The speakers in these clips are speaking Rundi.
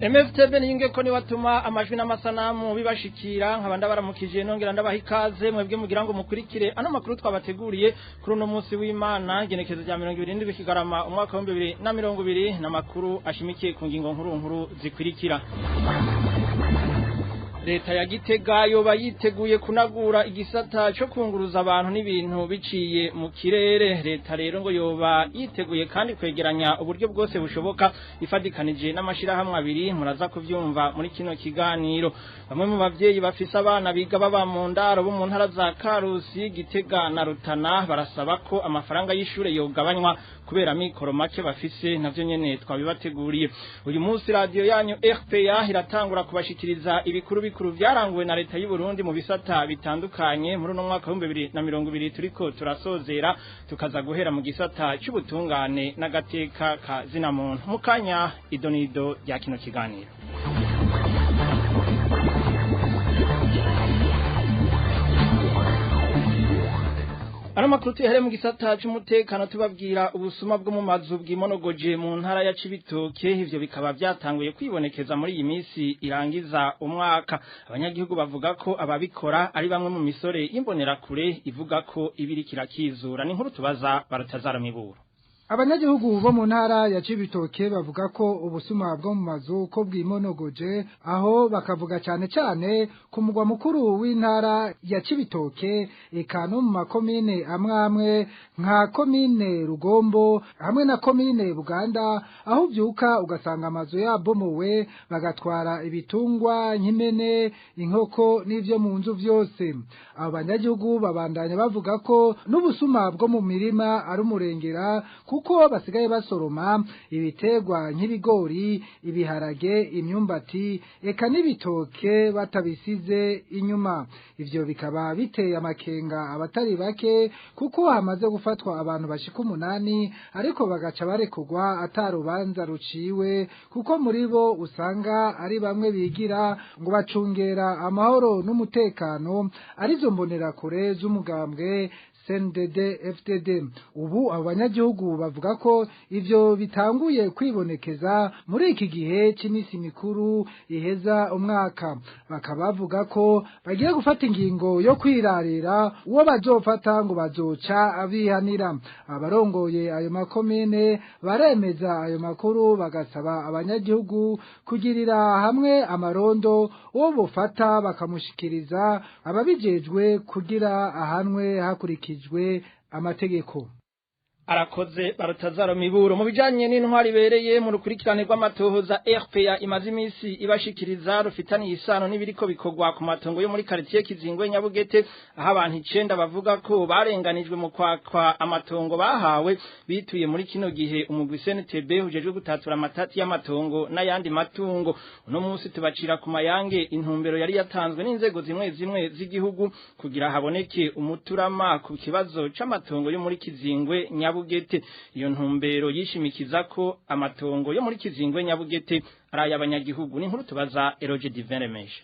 MFTB ninge ko ni watuma amajwi n'amasanamu bibashikira nkabanda baramukije nongera ndabaha ikaze mwebwe mugira ngo mukurikire ano makuru twabateguriye kuri uno munsi w'Imana genekezo rya 27 Kigarama umwaka wa 2020 na makuru ashimikiye ku ngingo nkuru zikurikira. Leta ya Gitega yoba yiteguye kunagura igisata cyo kunguruza abantu n'ibintu biciye mu kirere. Leta rero ngo yoba yiteguye kandi kwegeranya uburyo bwose bushoboka ifadikanije n'amashirahamwe abiri muraza kuvyumva muri kino kiganiro. Bamwe mu bavyeyi bafise abana biga baba mu ndaro bo mu ntara za Karusi, Gitega na Rutana barasaba ko amafaranga y'ishure yogabanywa kubera mikoro make bafise navyo nyene twabibateguriye. Uyu munsi radio yanyu RPA iratangura kubashikiriza ibikuru vyaranguwe na leta y'u Burundi mu bisata bitandukanye muri no mwaka wa 2020 turiko turasozera tukaza guhera mu gisata cy'ubutungane n'agateka ka zina muntu mukanya idonido rya kino kiganiro. Ano makuru tuhere mu gisata cy'umutekano tubabwira ubusuma bwo mu mazu bw'imonogoje mu ntara ya Cibitoke. Ivyo bikaba byatanguye kwibonekeza muri iyi minsi irangiza umwaka. Abanyagihugu bavuga ko ababikora ari bamwe mu misore imbonera kure ivuga ko ibiri kirakizura. Ni nkuru tubaza Barutazara Miburo. Abanyagihugu bo mu ntara ya Cibitoke bavuga ko ubusuma bwo mu mazu ko bw'imonogoje, aho bakavuga cyane cyane ku mugwa mukuru w'intara ya Cibitoke eka no mu makomine amwe nka komine Rugombo hamwe na komine Buganda, aho byuka ugasanga amazu yabomowe bagatwara ibitungwa nk'imene, inkoko n'ivyo mu nzu vyose. Abo banyagihugu babandanya bavuga ko n'ubusuma bwo mu mirima ari umurengera kuko basigaye basoroma ibitegwa nk'ibigori, ibiharage, imyumbati eka n'ibitoke batabisize inyuma. Ivyo bikaba biteye amakenga abatari bake kuko hamaze gufatwa abantu bashika 8 ariko bagaca barekugwa atarubanza ruciwe, kuko muri bo usanga ari bamwe bigira ngo bacungera amahoro n'umutekano arizo mbonera kure z'umugambwe CNDD FDD. Ubu abanyagihugu bavuga ko ivyo bitanguye kwibonekeza muri iki gihe cy'imisi mikuru iheza umwaka. Bakaba bavuga ko bagiye gufata ingingo yo kwirarira uwo bazofata ngo bazoca abihanira. Abarongoye ayo makomine baremeza ayo makuru bagasaba abanyagihugu kugirira hamwe amarondo uwo bofata bakamushikiriza ababijejwe kugira ahanwe hakurikira amategeko. Arakoze Barutazaro Miburo. Mu bijanye n'intwari bereye mu rukurikirane rw'amatohoza RPA imaze imisi ibashikiriza rufitani isano n'ibiriko bikogwa ku matongo yo muri quartier Kizingwe Nyabugete, aho abantu 9 bavuga ko barenganijwe mu kwakwa amatongo bahawe bituye muri kino gihe umugwi CNTB ujejwe gutatura amatati y'amatongo n'ayandi matungo. Uno munsi tubacira ku mayange intumbero yari yatanzwe n'inzego zimwe z'igihugu kugira haboneke umuturama ku kibazo c'amatongo yo muri Kizingwe Nyabugete. Iyo ntumbero yishimikiza ko amatongo yo muri Kizingwe Nyabugete ari abanyagihugu. Ni nkuru tubaza Eroge Divenemeje.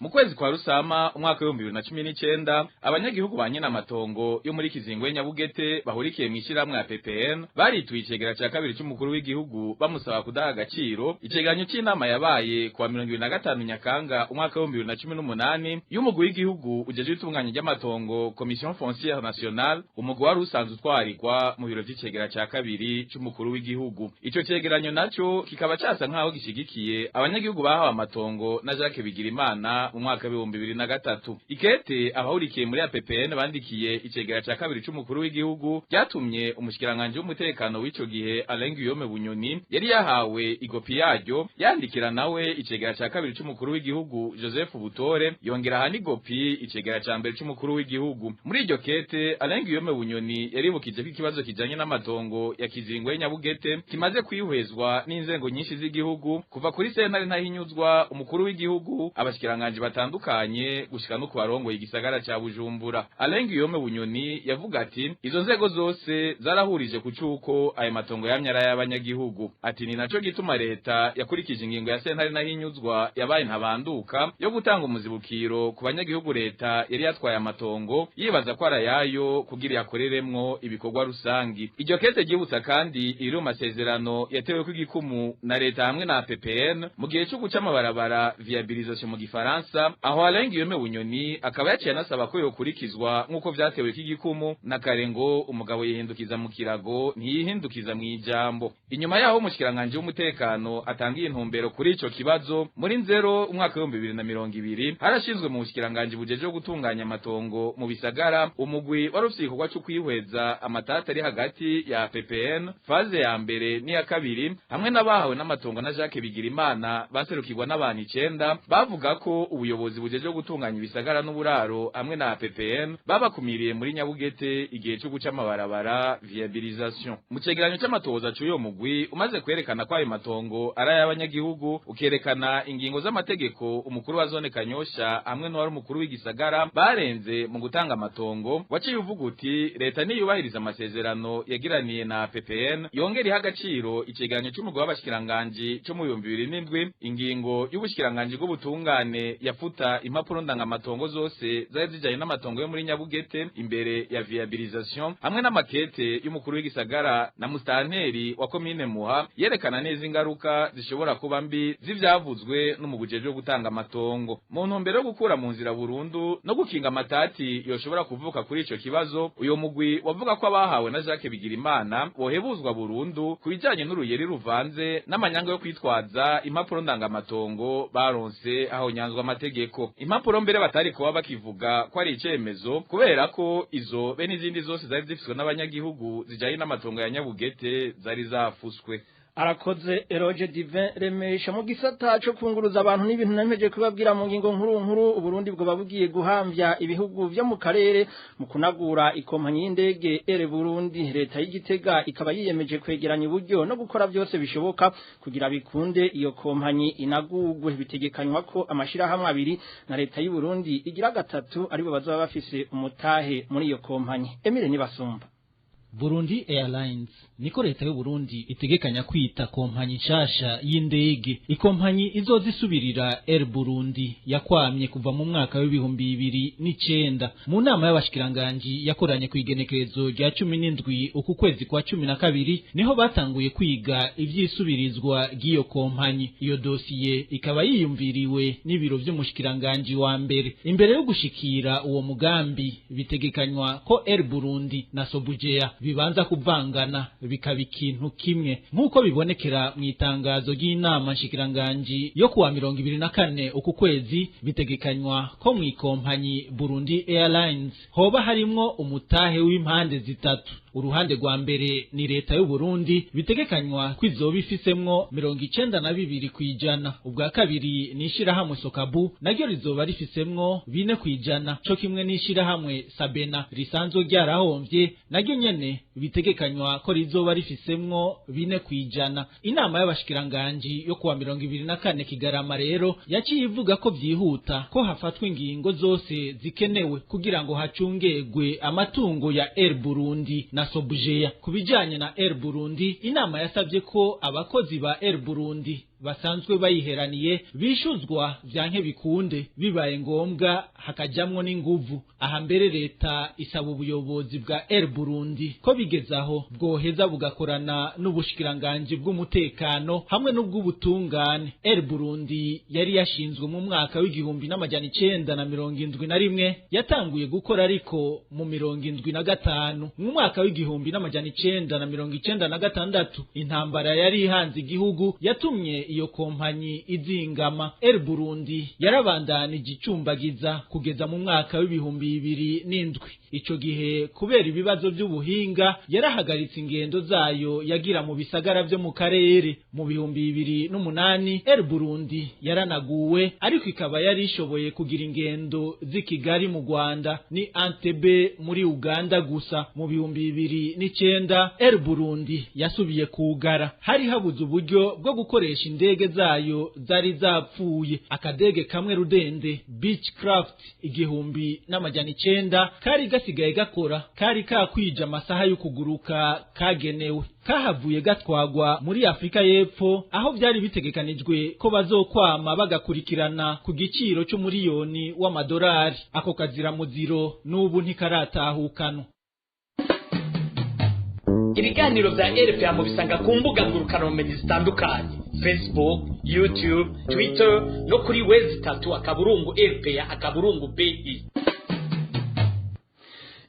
Mu kwezi kwa Rusama umwaka wa 2019 abanyagihugu banyena amatongo yo muri Kizingwe Nyabugete bahurikiye mu ishiramwe ya PPN barituye icegera cya kabiri cy'umukuru w'igihugu bamusaba kudaha agaciro icegeranyo cy'inama yabaye kwa 25 Nyakanga umwaka wa 2018 y'umugwi w'igihugu ujeje itunganya ry'amatongo Commission Foncière Nationale, umugwi wari usanzwe utwarirwa mu biro by'icegera cya kabiri cy'umukuru w'igihugu. Ico cegeranyo naco kikaba cyasa nkaho gishigikiye abanyagihugu bahawe amatongo na Jacques Bigirimana mu mwaka wa 2003. Ikete abahurikiye muri APPN bandikiye icegera cya kabiri cy'umukuru w'igihugu byatumye umushikiranganje w'umutekano w'ico gihe Alain Guillaume Bunyoni yari yahawe igopi yaryo yandikira nawe icegera cya kabiri cy'umukuru w'igihugu Joseph Butore yongera hani gopi icegera cya mbere cy'umukuru w'igihugu. Muri iryo kete Alain Guillaume Bunyoni yaribukije ko ikibazo kijanye n'amatongo ya Kizingwe Nyabugete kimaze kwihwezwa n'inzengo nyinshi z'igihugu kuva kuri sentare ntahinyuzwa umukuru w'igihugu abashikiranganje bashikiranganje batandukanye gushika no kubarongoye igisagara ca Bujumbura. Alain Guillaume Bunyoni yavuga ati izo nzego zose zarahurije ku cuko ayo matongo yamyara y'abanyagihugu. Ati ni naco gituma leta yakurikije ingingo ya sentare nahinyuzwa yabaye ntabanduka yo gutanga umuzibukiro ku banyagihugu leta yari yatwaye amatongo yibaza ko arayayo kugira yakoreremwo ibikorwa rusangi. Iryo kete gibutsa kandi iri mu masezerano yatewe ku gikumu na leta hamwe na PPN mu gihe cyo guca amabarabara viabilisation mu gifaransa, aho Alain Guillaume Bunyoni akaba yaciye anasaba ko yokurikizwa nkuko vyatewe k'igikumu na karengo umugabo yihindukiza mu kirago ntiyihindukiza mu ijambo. Inyuma yaho umushikiranganje w'umutekano atangiye intumbero kuri ico kibazo muri nzero umwaka wa 2020 harashinzwe mu bushikiranganje bujeje gutunganya amatongo mu bisagara umugwi warufise ikorwa cyo kwihweza amatata ari hagati ya PPN faze ya mbere n'iya kabiri hamwe n'abahawe n'amatongo na Jacques Bigirimana baserukirwa n'abantu 9 bavuga ko ubuyobozi bujeje gutunganya ibisagara n'uburaro hamwe na PPN babakumiriye muri Nyabugete igihe cyo guca amabarabara viabilisation. Mu cegeranyo c'amatoza cy'uyo mugwi umaze kwerekana ko ayo matongo ari ay'abanyagihugu ukerekana ingingo z'amategeko umukuru wa zone Kanyosha hamwe n'uwari umukuru w'igisagara barenze mu gutanga amatongo waciye uvuga uti leta niyubahiriza amasezerano yagiraniye na PPN yongera iha agaciro icegeranyo c'umugwi w'abashikiranganje cyo mu 2007 ingingo y'ubushikiranganje bw'ubutungane yafuta impapuro ndangamatongo zose zari zijanye n'amatongo yo muri Nyabugete imbere ya viabilisation hamwe n'amakete y'umukuru w'igisagara na mustanteri wa commune Muha yerekana neza ingaruka zishobora kuba mbi zivyavuzwe n'umubujeje wo gutanga amatongo mu ntumbero yo gukura mu nzira burundu no gukinga amatati yoshobora kuvuka kuri ico kibazo. Uyo mugwi wavuga ko abahawe na Jacques Bigirimana bohebuzwa burundu kubijanye n'uruyeri ruvanze n'amanyanga yo kwitwaza impapuro ndangamatongo baronse aho nyanzwa amategeko. Impapuro mbere batari kuba bakivuga ko ari icemezo kubera ko izo be n'izindi zose zari zifiswe n'abanyagihugu zijanye n'amatongo ya Nyabugete zari zafuswe. Arakoze Eroge Divin Remesha mu gisata cyo kunguruza abantu n'ibintu nameje kubabwira mu ngingo nkuru Uburundi bwo babugiye guhamvya ibihugu byo mu karere mu kunagura ikompanyi y'indege Air Burundi. Leta y'Igitega ikaba yiyemeje kwegeranya uburyo no gukora byose bishoboka kugira bikunde iyo kompanyi inagugwe. Bitegekanywa ko amashirahamwe abiri na leta y'u Burundi igira gatatu aribo bazaba bafise umutahe muri iyo kompanyi. Emile Nibasumba. Burundi Airlines niko leta y'u Burundi itegekanya kwita kompanyi nshasha y'indege. Ikompanyi izozisubirira Air Burundi yakwamye kuva mu mwaka wa 2009 mu nama y'abashikiranganje yakoranye ku igenekerezo rya 17 uku kwezi kwa 12 niho batanguye kwiga ivyisubirizwa giyo kompanyi. Iyo dosiye ikaba yiyumviriwe n'ibiro vy'umushikiranganje wa mbere. Imbere yo gushikira uwo mugambi bitegekanywa ko Air Burundi na Sobujea bibanza kuvangana bikaba ikintu kimwe nk'uko bibonekera mu itangazo ry'inama nshikiranganje yo kuwa 24 uku kwezi. Bitegekanywa ko mu ikompanyi Burundi Airlines hoba harimwo umutahe w'impande zitatu. Uruhande rwa mbere ni leta y'u Burundi bitegekanywa kwizoba ifisemwo 92%. Ubwa kabiri ni ishirahamwe Sokabu naryo rizoba rifisemwo 4%. Co kimwe ni ishirahamwe Sabena risanzwe ryarahomvye naryo nyene bitegekanywa ko rizoba rifisemwo 4%. Inama y'abashikiranganje yo kuwa 24 Kigarama rero yaciye ivuga ko vyihuta ko hafatwa ingingo zose zikenewe kugira ngo hacungegwe amatungo ya Air Burundi na Sobujea. Kubijanye na Air Burundi, inama yasabye ko abakozi ba Air Burundi basanzwe bayiheraniye bishuzwa vyanke bikunde, bibaye ngombwa hakajamwo n'inguvu. Aha mbere leta isaba ubuyobozi bwa Air Burundi ko bigezaho bwoheza bugakorana n'ubushikiranganje bw'umutekano hamwe n'ubw'ubutungane. Air Burundi yari yashinzwe mu mwaka w'1971 yatanguye gukora ariko mu 1975. Mu mwaka w'1996 intambara yari ihanze igihugu yatumye iyo kompanyi izingama. Air Burundi yarabandanije icumbagiza kugeza mu mwaka w'2007. ico gihe kubera ibibazo by'ubuhinga yarahagaritse ingendo zayo yagira mu bisagara byo mu karere. Mu 2008 Air Burundi yaranaguwe ariko ikaba yari ishoboye kugira ingendo z'Ikigali mu Rwanda ni Entebbe muri Uganda gusa. Mu 2009 Air Burundi yasubiye kugara, hari habuze uburyo bwo gukoresha indege zayo zari zapfuye. Akadege kamwe rudende Beechcraft 1900 kari gasigaye gakora, kari kakwija amasaha yo kuguruka kagenewe, kahavuye gatwagwa muri Afrika y'Epfo aho byari bitegekanijwe ko bazokwama bagakurikirana ku giciro c'umuriyoni w'amadolari. Ako kazira muziro n'ubu ntikaratahukanwa. Ibiganiro vya RFA mu bisanga ku mbuga ngurukanabumenyi zitandukanye: Facebook, YouTube, Twitter no kuri www.rpa.be.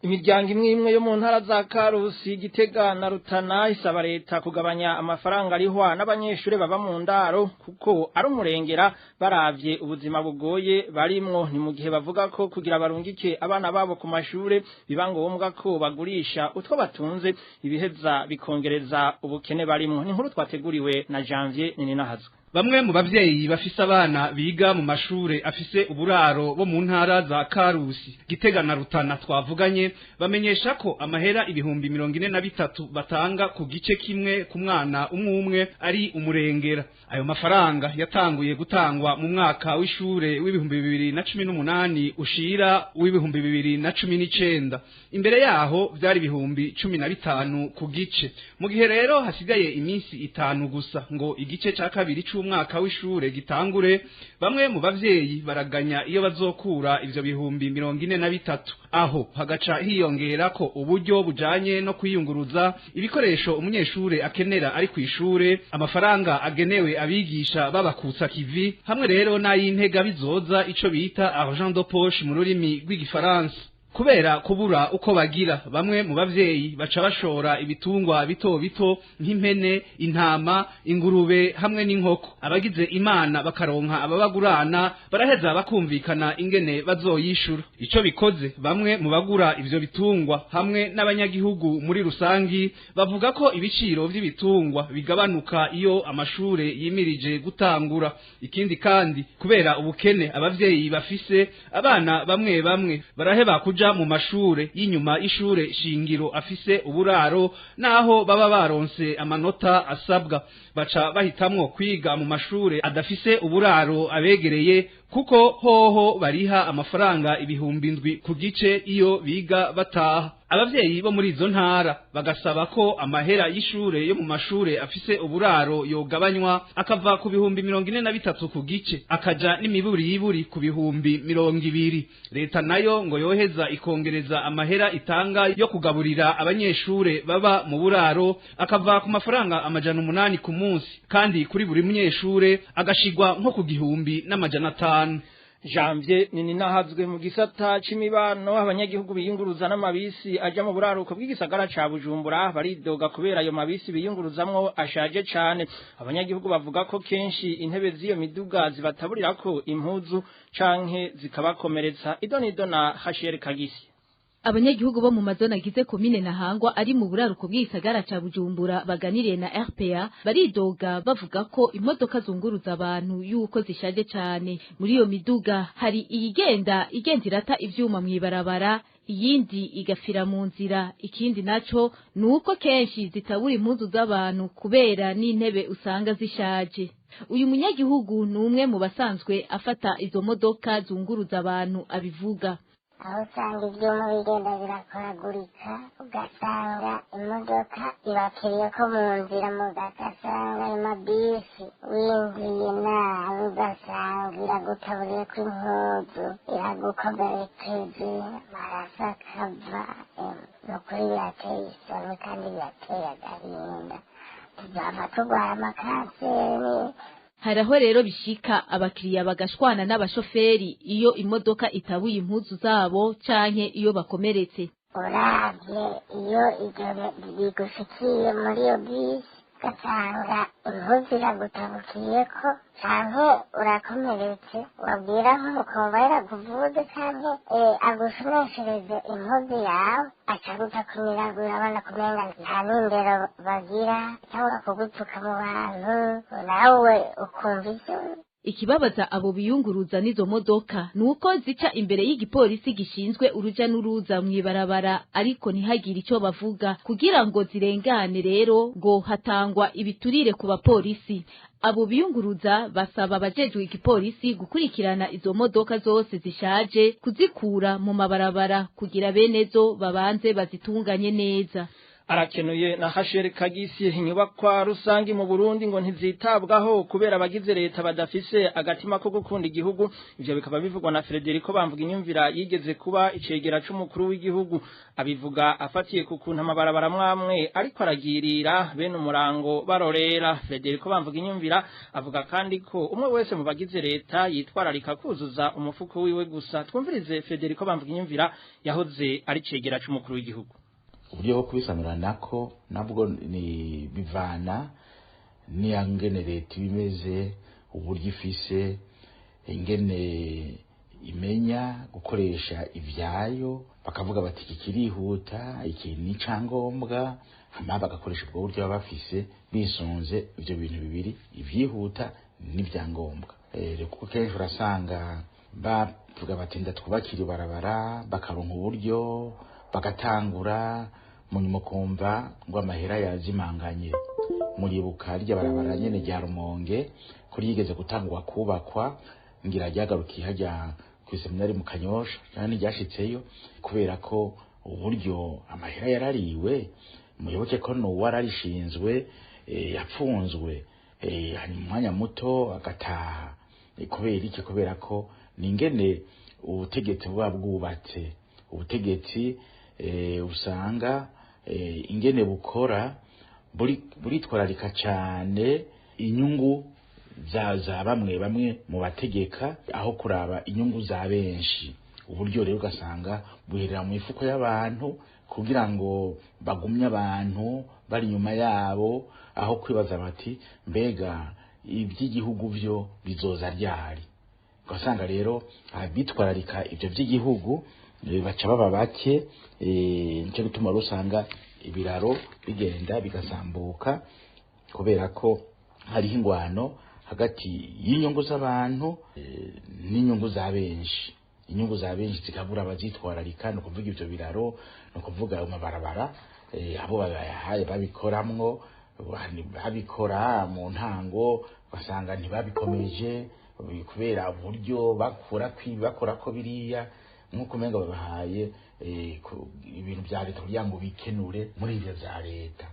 Imiryango imwe yo mu ntara za Karusi, Gitega na Rutana isaba leta kugabanya amafaranga arihwa n'abanyeshure baba mu ndaro kuko ari umurengera baravye ubuzima bugoye barimwo. Ni mu gihe bavuga ko kugira barungike abana babo ku mashure biba ngombwa ko bagurisha utwo batunze, ibiheza bikongereza ubukene barimwo. Ni inkuru twateguriwe na Janvier Ninahazwe. Bamwe mu bavyeyi bafise abana biga mu mashure afise uburaro bo mu ntara za Karusi, Gitega na Rutana twavuganye bamenyesha ko amahera 43 batanga ku gice kimwe ku mwana umwe ari umurengera. Ayo mafaranga yatanguye gutangwa mu mwaka w'ishure w'2018 ushira w'2019. Imbere yaho byari 15 ku gice. Mu gihe rero hasigaye iminsi 5 gusa ngo igice ca kabiri umwaka w'ishure gitangure, bamwe mu bavyeyi baraganya iyo bazokura ivyo 43, aho hagaca hiyongera ko uburyo bujanye no kwiyunguruza, ibikoresho umunyeshure akenera ari kwishure, amafaranga agenewe abigisha babakutsa kivi, hamwe rero n'ayintega bizoza ico bita argent de poche mu rurimi rw'igifaransa. Kubera kubura uko bagira, bamwe mu bavyeyi baca bashora ibitungwa bito bito nk'impene, intama, ingurube hamwe n'inkoko. Abagize Imana bakaronka ababagurana baraheza bakumvikana ingene bazoyishura. Ico bikoze, bamwe mu bagura ivyo bitungwa hamwe n'abanyagihugu muri rusangi bavuga ko ibiciro vy'ibitungwa bigabanuka iyo amashure yimirije gutangura. Ikindi kandi kubera ubukene abavyeyi bafise, abana bamwe baraheba kuja mu mashure y'inyuma y'ishure shingiro afise uburaro naho baba baronse amanota asabwa, baca bahitamwo kwiga mu mashure adafise uburaro abegereye kuko hoho bariha amafaranga 7,000 ku gice iyo biga bataha. Abavyeyi bo muri izo ntara bagasaba ko amahera y'ishure yo mu mashure afise uburaro yogabanywa akava ku 43 ku gice akaja n'imiburiburi ku 20,000. Leta nayo ngo yoheza ikongereza amahera itanga yo kugaburira abanyeshure baba mu buraro akava ku mafaranga 800 ku munsi, kandi kuri buri munyeshure agashigwa nko ku 1,500. Janvier Ninahazwe. Mu gisata c'imibano, abanyagihugu biyunguruza n'amabisi aja mu buraruko bw'igisagara ca Bujumbura baridoga kubera ayo mabisi biyunguruzamwo ashaje cane. Abanyagihugu bavuga ko kenshi intebe z'iyo miduga zibataburirako impuzu canke zikabakomeretsa. Idonido na Hashir Kagisi. Abanyagihugu bo mu mazona agize komine Ntahangwa ari mu buraruko bw'igisagara ca Bujumbura baganiriye na RPA baridoga bavuga ko imodoka zunguruza abantu yuko zishaje cane. Muri iyo miduga hari igenda irata ivyuma mwibarabara, iyindi igafira mu nzira. Ikindi naco nuko kenshi zitabura impuzu z'abantu kubera n'intebe usanga zishaje. Uyu munyagihugu numwe mu basanzwe afata izo modoka zunguruza abantu abivuga. aho usanga ibyuma bigenda birakoragurika, ugasanga imodoka ibakiriye ko mu nzira, mugasanga amabisi winjiye nawe ugasanga iragutaburiye ko impuzu, iragukomerekeje, amaraso akava. Ni ukuri birateye isoni kandi birateye agahinda, tuzava turwara amakanseri. Haraho rero bishika abakiriya bagashwana n'abashoferi iyo imodoka itabuye impuzu zabo canke iyo bakomeretse. Uravye iyo ijoro rigushikiye muri iyo bisi, ugasanga impuzu iragutabukiyeko canke urakomeretse wabwira nk'umukomba yarakuvuze canke agushuneshereze impuzu yawe acaguta kumiragura abana kumenga nta n'indero bagira cyangwa kugupfuka mu bantu nawe ukumva ivyo. Ikibabaza abo biyunguruza n'izo modoka nuko zica imbere y'igipolisi gishinzwe uruja n'uruza mw'ibarabara ariko ntihagire icyo bavuga kugira ngo zirengane. Rero ngo hatangwa ibiturire ku bapolisi. Abo biyunguruza basaba abajejwe igipolisi gukurikirana izo modoka zose zishaje kuzikura mu mabarabara kugira benezo babanze bazitunganye neza. Arakenuye na Hashere Kagisi. Inyubakwa rusangi mu Burundi ngo ntizitabwaho kubera abagize leta badafise agatima ko gukunda igihugu. Ivyo bikaba bivugwa na Frederico Bamvuga Inyumvira yigeze kuba icegera c'umukuru w'igihugu. Abivuga afatiye ku kuntu amabarabara mwamwe ariko aragirira bene umurango barorera. Frederico Bamvuga Inyumvira avuga kandi ko umwe wese mu bagize leta yitwararika kuzuza umufuko wiwe gusa. Twumvirize Frederico Bamvuga Inyumvira yahoze ari icegera c'umukuru w'igihugu. Uburyo bwo kubisanura nako nabwo ni bivana ni angene leta bimeze, uburyo ifise ingene imenya gukoresha ivyayo, bakavuga bati iki kirihuta, iki ni cangombwa, hama bagakoresha ubwo buryo bafise bisunze ivyo bintu bibiri, ivyihuta n'ivyangombwa. Kuko kenshi urasanga bavuga bati ndatwubakira ibarabara, bakaronka uburyo bagatangura munyuma kumva ngo amahera yazimanganye. Muribuka rya barabara nyene rya Rumonge kuri yigeze gutangwa kubakwa, ngira ryagarukiye hajya ku seminari mu Kanyosha kandi ryashitseyo kubera ko uburyo amahera yarariwe. Muyoboke ko no wararishinzwe yapfunzwe hani mwanya muto agataha. Kubera iki? Kubera ko ningene ubutegetsi buba bwubatse, ubutegetsi usanga ingene bukora buritwararika cyane inyungu za bamwe mu bategeka aho kuraba inyungu za benshi. Uburyo rero ugasanga buherera mu ifuko y'abantu kugira ngo bagumye abantu bari nyuma yabo, aho kwibaza bati mbega iby'igihugu byo bizoza ryari. Ugasanga rero abitwararika ibyo by'igihugu baca baba bake. Nicyo gituma rusanga ibiraro bigenda bigasambuka kubera ko hariho ingwano hagati y'inyungu z'abantu n'inyungu za benshi. Inyungu za benshi zikabura abazitwararika, no kuvuga ivyo biraro, no kuvuga amabarabara abo bayahaye babikoramwo, babikora mu ntango basanga ntibabikomeje kubera uburyo bakora ko biriya nkuko umenga babahaye ibintu bya leta kugira ngo bikenure muri ivyo za leta.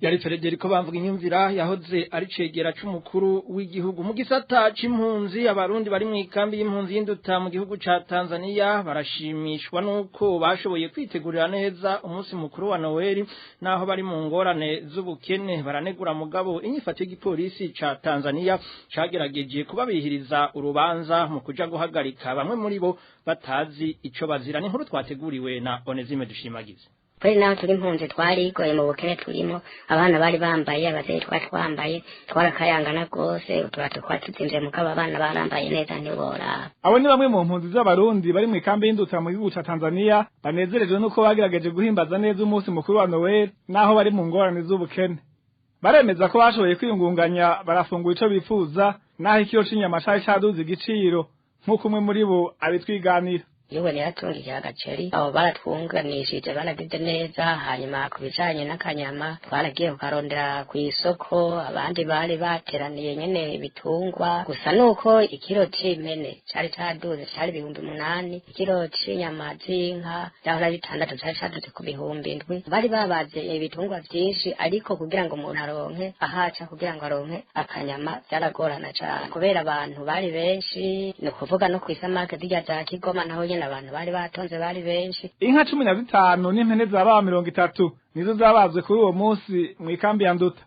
Yari Frederico Bamvuga Inyumvira yahoze ari cegera c'umukuru w'igihugu. Mu gisata c'impunzi, abarundi bari mu ikambi y'impunzi y'Induta mu gihugu ca Tanzania barashimishwa nuko bashoboye kwitegurira neza umunsi mukuru wa Noel, naho bari mu ngorane z'ubukene. Baranegura mugabo inyifato y'igipolisi ca Tanzania cagerageje kubabihiriza urubanza mu kuja guhagarika bamwe muri bo batazi ico bazira. Ni nkuru twateguriwe na Onezime Dushimagize. Kuri naho turi impunzi twarigoye mu bukene turimo, abana bari bambaye, abavyeyi twambaye, twarakayangana rwose, uturato twatuzimvye mugabo abana barambaye neza ntiworaba. Abo ni bamwe mu mpunzi z'abarundi bari mu ikambi y'Induta mu gihugu ca Tanzania banezerejwe nuko bagerageje guhimbaza neza umunsi mukuru wa Noel naho bari mu ngorane z'ubukene. Baremeza ko bashoboye kwiyungunganya barafungura ico bifuza naho ikiro c'inyama cari caduze igiciro, nk'uko umwe muri bo abitwiganira. Yewe niratungije agaceri, abo baratwunganishije baragize neza. Hanyuma ku bijanye n'akanyama twaragiye kukarondera ku isoko, abandi bari bateraniye nyene ibitungwa. Gusa nuko ikiro c'imene cari caduze, cari 8,000, ikiro c'inyama z'inka cyahora 6 cari caduze ku 7,000. Bari babaze ibitungwa vyinshi, ariko kugira ngo umuntu aronke ahaca kugira ngo aronke akanyama byaragorana cyane kubera abantu bari benshi. No kuvuga no kwisamake zijya za Kigoma naho abantu bari batonze bari benshi. Inka 15 n'impene zaba 30 nizo zabazwe kuri uwo munsi mu ikambi ya Nduta.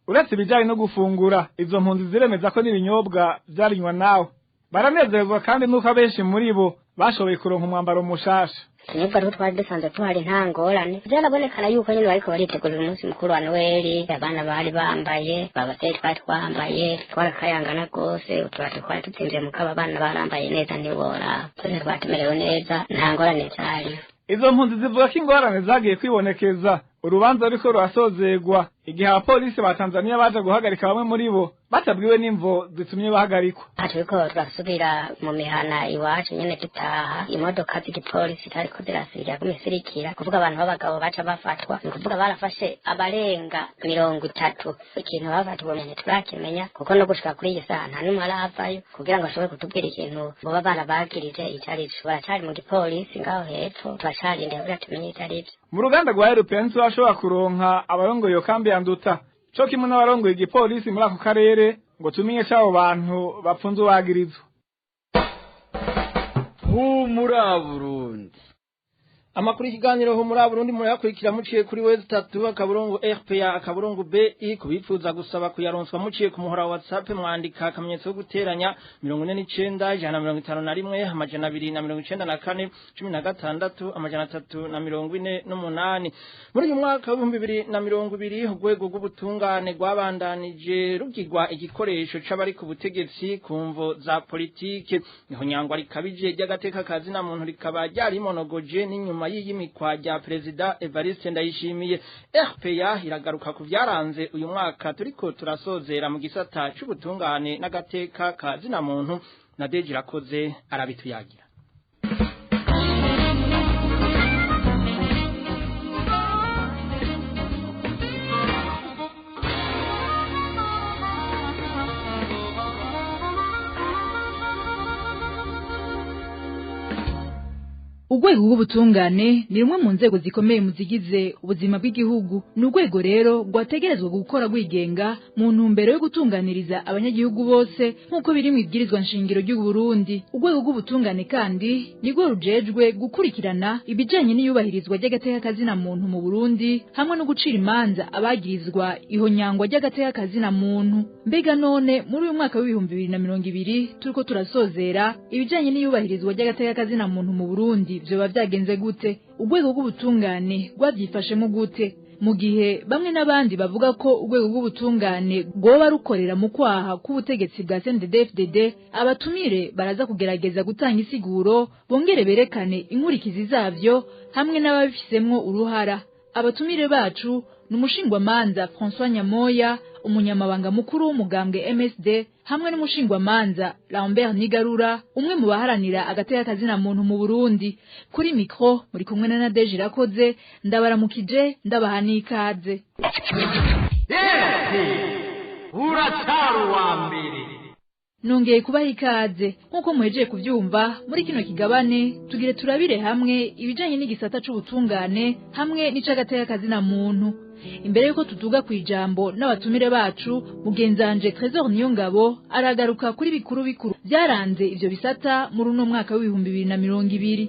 Uretse ibijanye no gufungura, izo mpunzi ziremeza ko n'ibinyobwa byarinywa nawe. baranezerwa kandi nuko abenshi muri bo bashoboye kuronka umwambaro mushasha. nubwo ari twari dusanzwe tuhari nta ngorane byarabonekana yuko nyine bariko baritegurira umunsi mukuru wa Noheli abana bari bambaye babaseye twari twambaye twarakayangana rwose utubati twari dutsinze mukaba abana barambaye neza ntibora twese twatumerewe neza nta ngorane zari. Izo mpunzi zivuga ko ingorane zagiye kwibonekeza urubanza ariko rurasozegwa igihe abapolisi ba Tanzania baje guhagarika bamwe muri bo batabwiwe n'imvo zitumye bahagarikwa. Turiko turasubira mu mihana iwacu nyene dutaha imodoka z'igipolisi tariko zirasirira kumisirikira kuvuga abantu b'abagabo baca bafatwa ni kuvuga barafashe abarenga 30 ikintu bafatiwe nyene turakimenya kuko no gushika kuri iyi saha nta numwe aravayo kugira ngo ashobore kutubwira ikintu boba barabagirije icari baracari mu gipolisi ngaho hepfo turacari ndabura tumenye icari. Mu ruganda rwa European bashobora kuronka abarongoye iyo kambi ya Nduta cyo kimwe n'abarongoye igipolisi muri ako karere ngo tumenye cyabo bantu bapfunze bagirizwa. Humura Burundi. Amakuru ikiganiro ho muri Burundi muri yakurikira muciye kuri wezi 3 akaburungu RPA akaburungu BI kubifuza gusaba kuyaronswa muciye ku muhora wa WhatsApp mwandika akamenyetso guteranya 49 151 amajana 294 16 amajana 348 muri uyu mwaka wa 2020 urwego rw'ubutungane rwabandanije rugirwa igikoresho c'abari ku butegetsi kumvo za politike niho nyangwa rikabije ry'agateka kazi na muntu rikaba ryari monogoje n'inyuma y'imikwa rya Perezida Evariste Ndayishimiye. RPA iragaruka ku byaranze uyu mwaka turiko turasozera mu gisata c'ubutungane n'agateka kazi na muntu na Deji Rakoze arabituyagira. Urwego rw'ubutungane ni rumwe mu nzego zikomeye mu zigize ubuzima bw'igihugu. Ni urwego rero rwategerezwa gukora rwigenga mu ntumbero yo gutunganiriza abanyagihugu bose nk'uko biri mu ibwirizwa nshingiro ry'u Burundi. Urwego rw'ubutungane kandi nirwo rujejwe gukurikirana ibijanye n'iyubahirizwa ry'agateka kazina muntu mu Burundi hamwe no gucira imanza abagirizwa ihonyangwa ry'agateka kazina muntu. Mbega none muri uyu mwaka w'2020 turiko turasozera ibijanye n'iyubahirizwa ry'agateka kazina muntu mu Burundi vyoba vyagenze gute? Urwego rw'ubutungane rwavyifashemo gute? Mu gihe bamwe n'abandi bavuga ko urwego rw'ubutungane rwoba rukorera mu kwaha k'ubutegetsi bwa CNDD-FDD, abatumire baraza kugerageza gutanga isiguro bongere berekane inkurikizi zavyo hamwe n'ababifisemwo uruhara. Abatumire bacu n'umushingwamanza François Nyamoya, umunyamabanga mukuru w'umugambwe MSD, hamwe n'umushingwamanza Lambert Nigarura, umwe mu baharanira agateka kazina muntu mu Burundi. Kuri mikro muri kumwe na Deji Rakoze, ndabaramukije ndabaha n'ikaze. Urataru wa mbere. Nongeye kubaha ikaze nkuko muhejeje kuvyumva muri kino kigabane tugire turabire hamwe ibijanye n'igisata c'ubutungane hamwe n'ic'agateka kazina muntu. Imbere yuko tutuga kwijambo n'abatumire bacu mugenzanje Trésor Niyongabo aragaruka kuri bikuru byaranze ivyo bisata muri uno mwaka w'2020.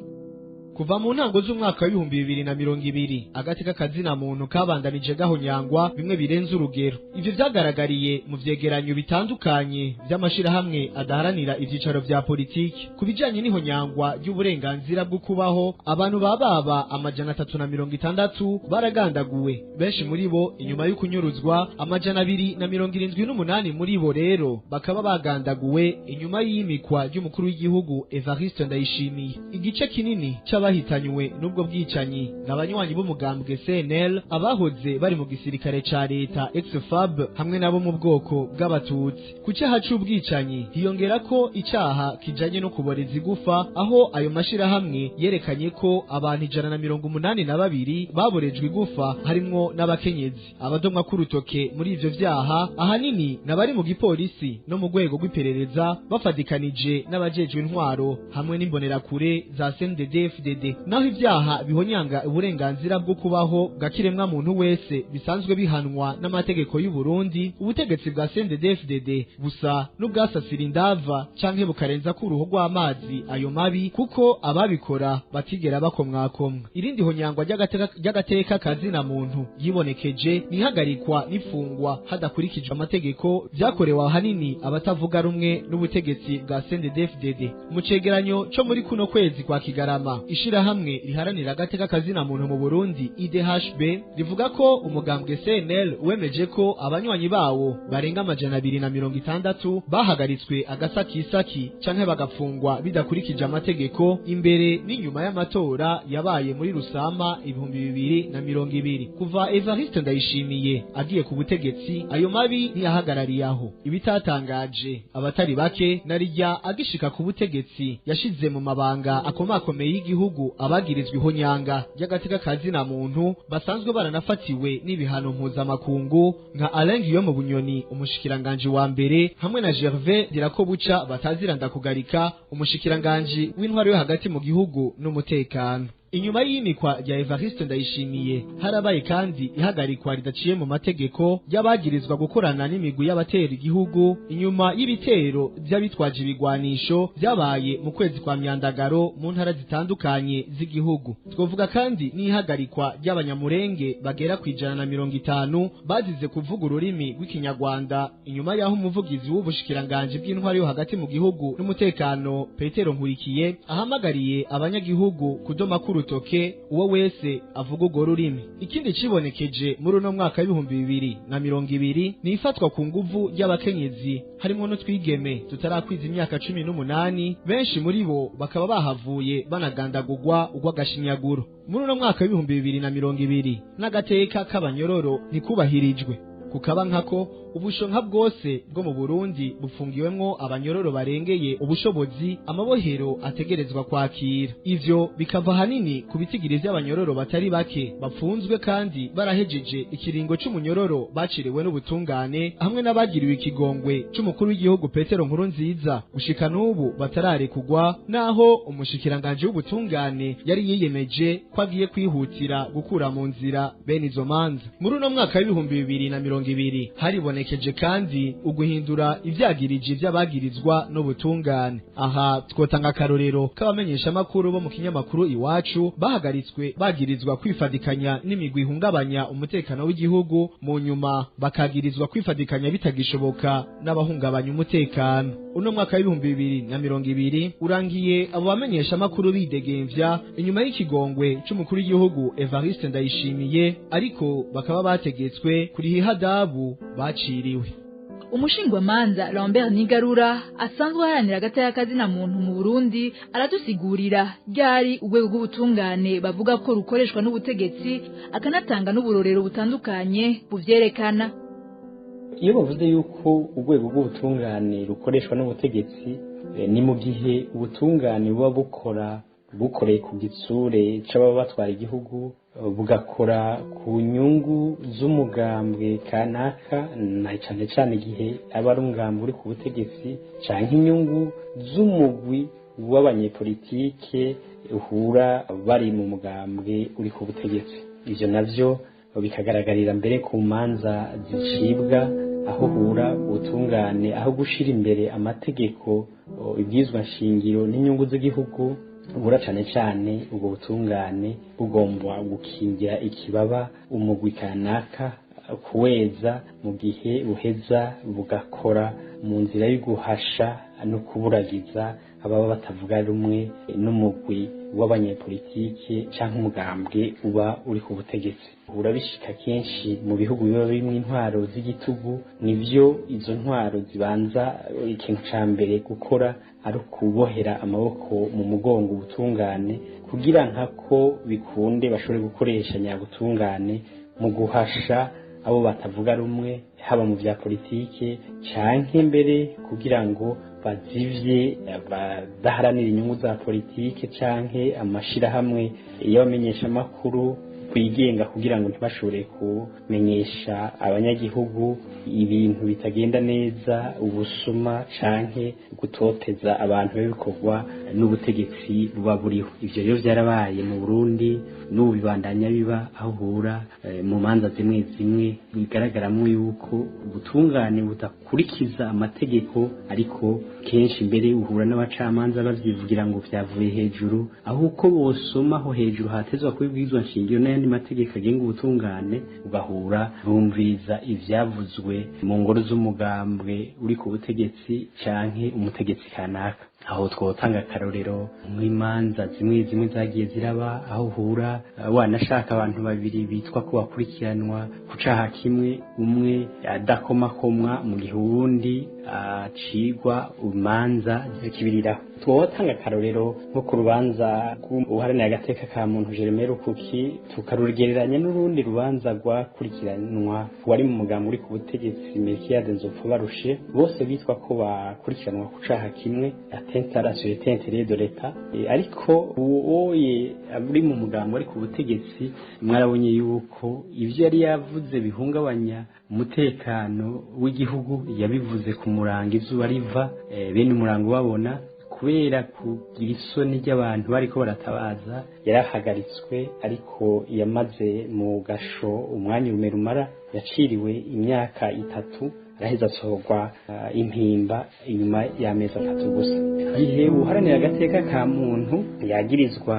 Kuva mu ntango z'umwaka wa 2020 agateka kazina muntu kabandanije gahonyangwa bimwe birenze urugero. Ivyo vyagaragariye mu vyegeranyo bitandukanye vy'amashirahamwe adaharanira ivyicaro vya politiki kubijanye n'ihonyangwa ry'uburenganzira bwo kubaho. Abantu bababa amajana 360 baragandaguwe, benshi muri bo inyuma y'ukunyuruzwa. Amajana 278 muri bo rero bakaba bagandaguwe inyuma y'imikwa ry'umukuru w'igihugu Evariste Ndayishimiye. Igice kinini bahitanywe n'ubwo bwicanyi n'abanywanyi b'umugambwe CNL, abahoze bari mu gisirikare ca leta ex-FAB hamwe nabo mu bwoko bw'abatutsi. Ku cyaha c'ubwicanyi hiyongera ko icaha kijanye no kuboreza igufa, aho ayo mashirahamwe yerekanye ko abantu 182 baborejwe igufa harimwo n'abakenyezi. Abadomwa k'urutoke muri ivyo vyaha ahanini nabari mu gipolisi no mu rwego rw'iperereza bafadikanije n'abajejwe intwaro hamwe n'imbonerakure za CNDD-FDD CNDD-FDD naho ivyaha bihonyanga uburenganzira bwo kubaho bwa kiremwa muntu wese bisanzwe bihanwa n'amategeko y'u Burundi ubutegetsi bwa CNDD-FDD busa n'ubwasasira indava canke bukarenza ku ruho rw'amazi ayo mabi kuko ababikora batigera bakomwakomwa irindi honyangwa ry'agateka kazina muntu yibonekeje nihagarikwa n'ifungwa hadakurikijwe amategeko vyakorewe ahanini abatavuga rumwe n'ubutegetsi bwa CNDD-FDD mu cegeranyo co muri kuno kwezi kwa Kigarama ishirahamwe riharanira agateka kazina muntu mu Burundi IDHB rivuga ko umugambwe CNL wemeje ko abanywanyi bawo barenga 260 bahagaritswe agasakisaki canke bagafungwa bidakurikije amategeko imbere n'inyuma y'amatora yabaye muri Rusama 2020 kuva Evariste Ndayishimiye agiye ku butegetsi ayo mabi ntiyahagarariye aho ibitatangaje abatari bake narijya agishika ku butegetsi yashize mu mabanga akomakomeye y'igihugu abagirizwe ihonyanga ry'agateka kazina muntu basanzwe baranafatiwe n'ibihano mpuzamakungu nka Alain Guillaume Bunyoni umushikiranganje wa mbere hamwe na Gervais Dirakobuca bataziranda kugarika umushikiranganje w'intwaro yo hagati mu gihugu n'umutekano inyuma y'imikwa rya Evariste Ndayishimiye harabaye kandi ihagarikwa ridaciye mu mategeko y'abagirizwa gukorana n'imigwi y'abatera igihugu inyuma y'ibitero by'abitwaje ibigwanisho byabaye mu kwezi kwa Myandagaro mu ntara zitandukanye z'igihugu twovuga kandi n'ihagarikwa ry'abanyamurenge bagera ku 150 bazize kuvuga ururimi rw'ikinyarwanda inyuma y'aho umuvugizi w'ubushikiranganje bw'intwaro yo hagati mu gihugu n'umutekano Petero Nkurikiye ahamagariye abanyagihugu kudoma urutoke uwo wese avuga urwo rurimi ikindi cibonekeje muri uno mwaka w'2020 ni ifatwa ku nguvu y'abakenyezi harimo no twigeme tutarakwiza imyaka 18 benshi muri bo bakaba bahavuye banagandagurwa urw'agashinyaguro muri uno mwaka w'2020 n'agateka k'abanyororo nikubahirijwe kukaba nkako ubushonka bwose bwo mu Burundi bufungiwemwo abanyororo barengeye ubushobozi amabohero ategerezwa kwakira ivyo bikava hanini kubitigiriza abanyororo batari bake bapfunzwe kandi barahejeje ikiringo c'umunyororo baciriwe n'ubutungane hamwe n'abagiriwe ikigongwe c'umukuru w'igihugu Petero Nkurunziza gushika n'ubu batararekugwa naho umushikiranganje w'ubutungane yari yiyemeje ko agiye kwihutira gukura mu nzira bene izo manza muri uno mwaka w'2020 haribonekeje kandi uguhindura ivyagirije by'abagirizwa n'ubutungane aha twotanga akarorero k'abamenyesha makuru bo mu kinyamakuru iwacu bahagaritswe bagirizwa kwifadikanya n'imigwi ihungabanya umutekano w'igihugu mu nyuma bakagirizwa kwifadikanya bitagishoboka n'abahungabanya umutekano uno mwaka w'2020 urangiye abo bamenyesha makuru bidegemvya inyuma y'ikigongwe c'umukuru w'igihugu Evariste Ndayishimiye ariko bakaba bategetswe kuri hadabu baciriwe umushingwamanza Lambert Nigarura asanzwe haranira agateka kazina muntu mu Burundi aradusigurira ryari urwego rw'ubutungane bavuga ko rukoreshwa n'ubutegetsi akanatanga n'uburorero butandukanye buvyerekana iyo bavuze yuko urwego rw'ubutungane rukoreshwa n'ubutegetsi ni mu gihe ubutungane buba bukoreye ku gitsure c'ababa batwara igihugu bugakora ku nyungu z'umugambwe kanaka na cyane cyane igihe aba ari umugambi uri ku butegetsi canke inyungu z'umugwi w'abanyepolitike uhura bari mu mugambwe uri ku butegetsi ivyo navyo bikagaragarira mbere ku manza zicibwa aho hura ubutungane aho gushira imbere amategeko ibwizwa nshingiro n'inyungu z'igihugu ubura cyane cyane ubwo butungane bugomba gukingira ikibaba umugwi kanaka kuweza mu gihe buheza bugakora mu nzira yo guhasha no kuburagiza ababa batavuga rumwe n'umugwi w'abanyepolitike canke umugambwe uba uri ku butegetsi urabishika kenshi mu bihugu biba birimwo intwaro z'igitugu nivyo izo ntwaro zibanza ikintu ca mbere gukora ari ukubohera amaboko mu mugongo ubutungane kugira nkako bikunde bashobore gukoresha nyabutungane mu guhasha abo batavuga rumwe haba mu vya politike canke mbere kugira ngo bazivye badaharanira inyungu za politike canke amashirahamwe y'abamenyesha makuru kwigenga kugira ngo ntibashobore kumenyesha abanyagihugu ibintu bitagenda neza, ubusuma canke gutoteza abantu bikorwa n'ubutegetsi buba buriho. Ivyo rero vyarabaye mu Burundi n'ubu bibandanya biba aho uhura mu manza zimwe zimwe bigaragaramwo yuko ubutungane budakurikiza amategeko, ariko kenshi mbere uhura n'abacamanza bavyivugira ngo vyavuye hejuru, aho uko bosoma aho hejuru hatezwa kubibwirizwa nshingiro n'ayandi mategeko agenga ubutungane, ugahura bumviriza ivyavuzwe mu ngoro z'umugambwe uri ku butegetsi canke umutegetsi kanaka. Aho twotanga akarorero nk'imanza zimwe zimwe zagiye ziraba aho uhura wanashaka abantu babiri bitwa ko bakurikiranwa ku caha kimwe, umwe adakomakomwa mu gihe uwundi acigwa imanza zikibiriraho. Twotanga akarorero nko ku rubanza rw'uharanira agateka ka muntu Jeremie Rukuki, tukarugereranya n'urundi rubanza rwakurikiranwa wari mu mugambi uri ku butegetsi Melchiade Nzopfabarushe, bose bitwa ko bakurikiranwa ku caha kimwe, atteinte à la sûreté intérieure de l'État, ariko uwoye ari mu mugambi ari ku butegetsi mwarabonye yuko ivyo yari yavuze bihungabanya umutekano w'igihugu yabivuze ku murango izuba riva, bene umurango babona kubera kugira isoni ry'abantu bariko baratabaza yarahagaritswe, ariko yamaze mu gasho umwanya rumara yaciriwe imyaka 3 araheza asohorwa impimba inyuma y'amezi 3 gusa. Igihe uharanira agateka ka muntu yagirizwa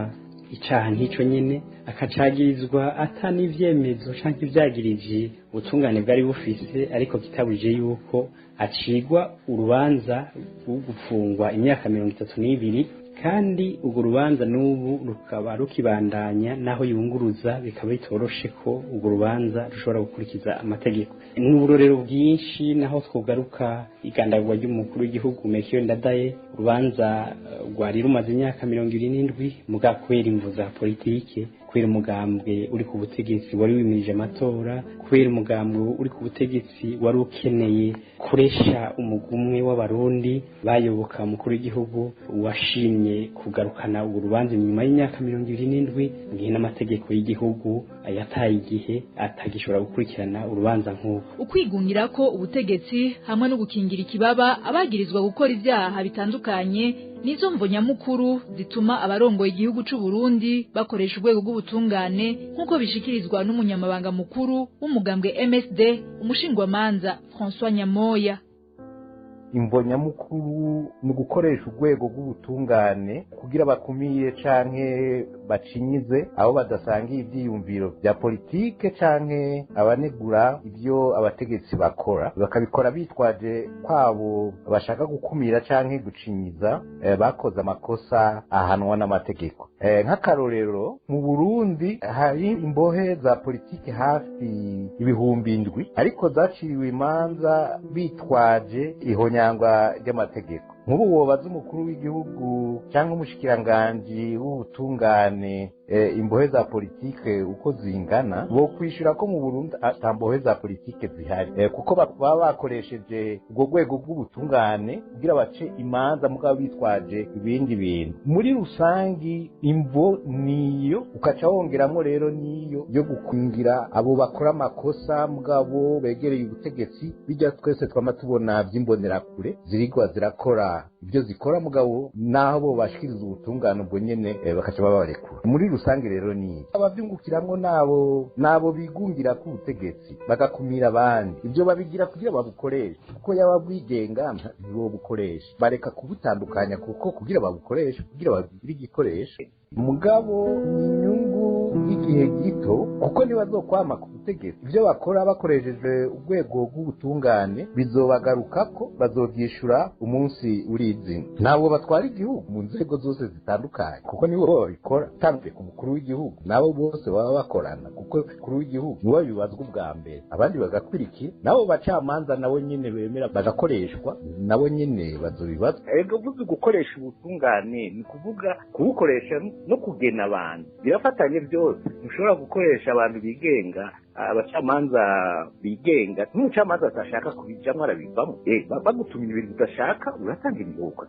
icaha nk'ico nyene akacagirizwa atani ivyemezo canke ivyagirije ubutungane bwari bufise, ariko kitabuje yuko acigwa urubanza rwo gufungwa imyaka 32, kandi urwo rubanza n'ubu rukaba rukibandanya naho yunguruza, bikaba bitoroshe ko urwo rubanza rushobora gukurikiza amategeko. N'uburorero bwinshi naho twogaruka igandagwa ry'umukuru w'igihugu Melchior Ndadaye, urubanza rwari rumaze imyaka 27 muga kwera imvu za politike, kwera umugambwe uri ku butegetsi wari wimirije amatora, kwera umugambwe uri ku butegetsi wari ukeneye kuresha umugumwe w'abarundi bayoboka umukuru w'igihugu washimye kugarukana urwo rubanza nyuma y'imyaka 27 ngihe n'amategeko y'igihugu yataye igihe atagishobora gukurikirana urubanza nk'uko. Ukwigungira ko ubutegetsi hamwe no gukingira ikibaba abagirizwa gukora ivyaha bitandukanye nizo mvo nyamukuru zituma abarongoye igihugu c'u Burundi bakoresha urwego rw'ubutungane nk'uko bishikirizwa n'umunyamabanga mukuru w'umugambwe MSD umushingwamanza François Nyamoya. Imvo nyamukuru ni gukoresha urwego rw'ubutungane kugira bakumire canke bacinyize abo badasangiye ivyiyumviro vya politike canke abanegura ivyo abategetsi bakora, bakabikora bitwaje kwabo bashaka gukumira canke gucinyiza bakoze amakosa ahanwa n'amategeko. Nk'akarorero mu Burundi hari imbohe za politike hafi 7,000 ariko zaciriwe imanza bitwaje ihonyangwa ry'amategeko. Nk'ubu wobaza umukuru w'igihugu cyangwa umushikiranganji w'ubutungane imbohe za politike uko zingana, bo kwishura ko mu Burundi atambohe za politike zihari, kuko baba bakoresheje ubwo rwego rw'ubutungane kugira bace imanza mugabo bitwaje ibindi bintu. Muri rusangi imvo niyo, ukaca wongeramo rero niyo yo gukungira abo bakora amakosa mugabo begereye ubutegetsi, bijya twese twama tubona vy'imbonerakure zirigwa zirakora ibyo zikora mugabo naho bo bashikiriza ubutungane ubwo nyene bakaca babarekura. Muri rusange rero ni abavyungukiramwo nabo bigungira ku butegetsi bagakumira abandi, ibyo babigira kugira babukoreshe, kuko yaba bwigenga ntibo bukoresha, bareka kubutandukanya kuko kugira babukoreshe kugira bagire igikoresho mugabo inyungu y'igihe gito, kuko nibazokwama ku butegetsi ibyo bakora bakoresheje urwego rw'ubutungane bizobagarukako, bazovyishura umunsi urizina. Ntabwo batwara igihugu mu nzego zose zitandukanye kuko nibo babikora, tanzwe ku mukuru w'igihugu nabo bose baba bakorana kuko mukuru w'igihugu niwe bibazwa ubwa mbere, abandi bagakurikira, nabo bacamanza nabo nyene bemera bagakoreshwa nabo nyene bazobibazwa. Ego vuze gukoresha ubutungane ni kuvuga kubukoresha no kugena abantu, birafatanye byose. Mushobora gukoresha abantu bigenga, abacamanza bigenga, n'umucamanza atashaka kubijamwo arabivamo, bagutumira ibintu udashaka uratanga ibihuko.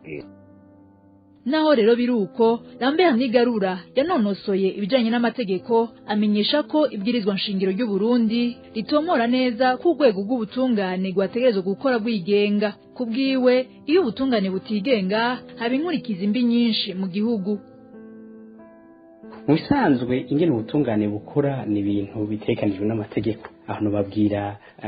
naho rero biruko Lambert Nigarura yanonosoye ibijanye n'amategeko amenyesha ko ibwirizwa nshingiro ry'u Burundi ritomora neza ku rwego rw'ubutungane rwategerezwa gukora bwigenga kubwiwe iyo ubutungane butigenga haba inkurikizi mbi nyinshi mu gihugu. Mu bisanzwe ingene ubutungane bukora ni ibintu bitekanijwe n'amategeko. Aho babwira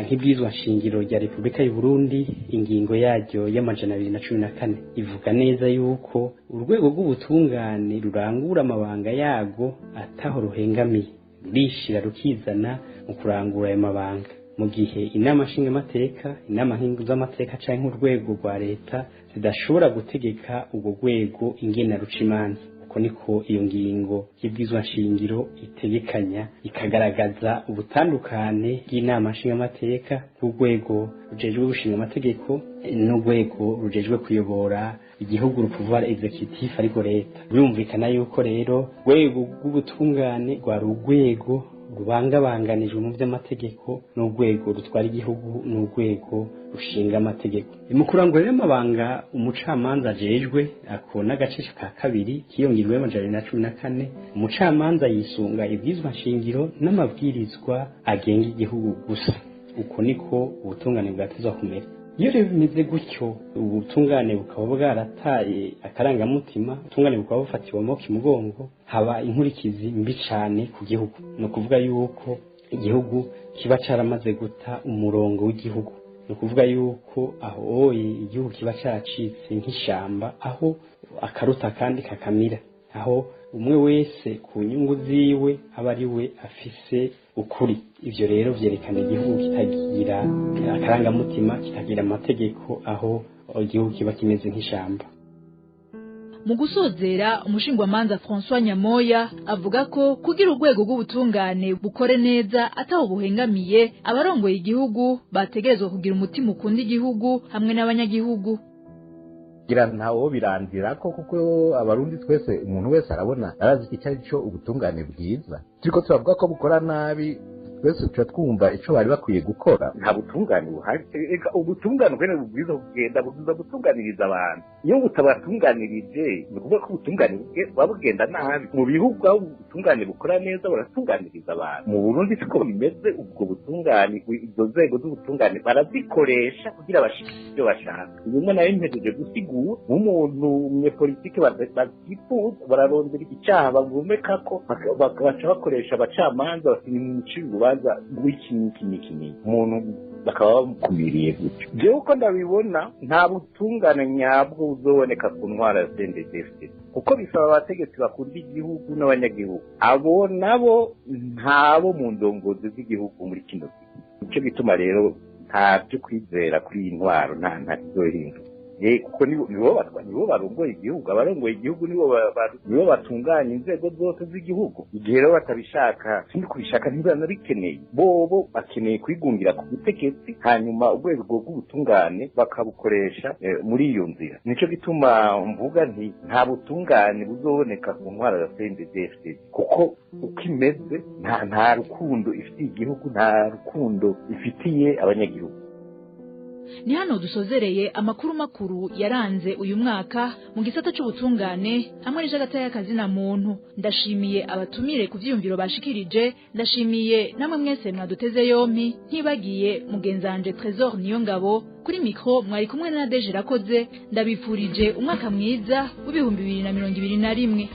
nk'ibwirizwa nshingiro rya Repubulika y'u Burundi ingingo yaryo y'amajana 214 ivuga neza yuko urwego rw'ubutungane rurangura amabanga yago ataho ruhengamiye rishira rukizana mu kurangura ayo mabanga mu gihe inama nshingamateka inama z'amateka canke urwego rwa leta zidashobora gutegeka ubwo rwego ingene ruca imanza. Niko iyo ngingo y'ibwirizwa nshingiro itegekanya ikagaragaza ubutandukane bw'inama nshingamateka n'urwego rujejwe gushinga amategeko n'urwego rujejwe kuyobora igihugu pouvoir executif ariko leta. Birumvikana yuko rero urwego rw'ubutungane rwari urwego rubangabanganijwe mu by'amategeko n'urwego rutwara igihugu n'urwego rushinga amategeko. Mu kurangurira amabanga umucamanza ajejwe ako n'agace ka kabiri kiyongirwe amajana 14 umucamanza yisunga ibwirizwa nshingiro n'amabwirizwa agenga igihugu gusa. Uko niko ubutungane bwatezwa kumera. Iyo rero bimeze gutyo ubutungane bukaba bwarataye akarangamutima, ubutungane bukaba bufatiwe mu kimugongo, haba inkurikizi mbi cyane ku gihugu. No kuvuga yuko igihugu kiba caramaze guta umurongo w'igihugu. No kuvuga yuko aho igihugu kiba caracitse nk'ishamba aho akaruta kandi kakamira, aho umwe wese ku nyungu ziwe aba ari we afise ukuri. Ivyo rero vyerekana igihugu kitagira akarangamutima, kitagira amategeko, aho igihugu kiba kimeze nk'ishamba. Mu gusozera umushingwamanza François Nyamoya avuga ko kugira urwego rw'ubutungane bukore neza ataho buhengamiye abarongoye igihugu bategerezwa kugira umutima ukunda igihugu hamwe n'abanyagihugu. Gira ntawo birandira ko kuko abarundi twese umuntu wese arabona arazi icyo cyo ubutungane bwiza. Turiko turavuga ko bukora nabi twese tuca twumva ico bari bakwiye gukora. Nta butungane buhari. Eka ubutungane bwene bwiza kugenda butunganiriza abantu. Iyo butabatunganirije ni kuvuga ko ubutungane babugenda nabi. Mu bihugu aho ubutungane bukora neza buratunganiriza abantu. Mu Burundi siko bimeze. Ubwo butungane izo nzego z'ubutungane barazikoresha kugira bashike ibyo bashaka. Nyuma nayo impejeje gusigura umuntu umunyepolitike bazifuza bararondera icyaha bagumeka ko bakabaca bakoresha abacamanza basimucira w'ikiniki umuntu bakaba bamukumiriye gutyo. Jewe uko ndabibona nta butungane nyabwo buzoboneka ku ntwara ya CNDD-FDD kuko bisaba abategetsi bakunda igihugu n'abanyagihugu. Abo nabo ntabo mu ndongozi z'igihugu muri kino gihe. Nicyo gituma rero nta byo kwizera kuri iyi ntwaro nta kizohinduka. Kuko nibo barongoye igihugu, abarongoye igihugu nibo batunganya inzego zose z'igihugu. Igihe rero batabishaka sindi kubishaka ntibanabikeneye, bobo bakeneye kwigungira ku butegetsi hanyuma urwego rw'ubutungane bakabukoresha muri iyo nzira. Nico gituma mvuga nti nta butungane buzoboneka ku ntwara ya CNDD-FDD kuko uko imeze nta rukundo ifitiye igihugu, nta rukundo ifitiye abanyagihugu. Ni hano dusozereye amakuru makuru yaranze uyu mwaka mu gisata c'ubutungane hamwe n'ijagata y'akazi na muntu. Ndashimiye abatumire ku vyiyumviro bashikirije, ndashimiye namwe mwese mwaduteze yompi, ntibagiye mugenzanje Trésor Niyongabo kuri mikro mwari kumwe na Deje Rakoze. Ndabifurije umwaka mwiza w'ibihumbi 2021.